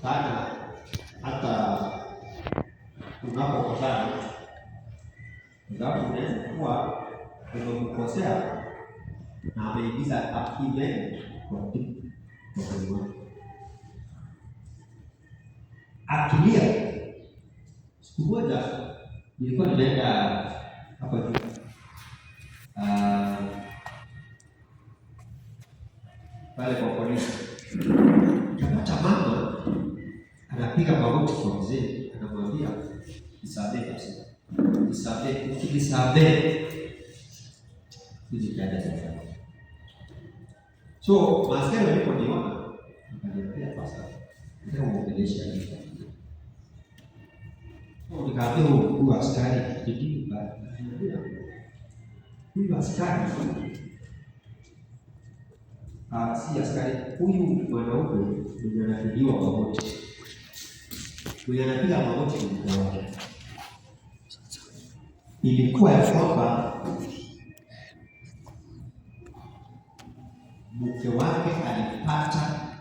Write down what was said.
sana hata tunapokosana, sababu unakuwa umekosea na ameingiza akili kwa kwa akilia. Siku moja nilikuwa nimeenda hapa juu pale kwa polisi, kapata mama anapiga magoti kwa mzee, anamwambia nisamehe kabisa, nisamehe hizi dada zangu. So maskari waliponiona wakaniambia pasa ndio muongelesha hivi. Nikaambia huyu askari kitu baya. Huyu askari si askari, huyu mwanaume mwenye anapigiwa magoti, mwenye anapiga magoti mke wake. Ilikuwa ya kwamba mke wake alipata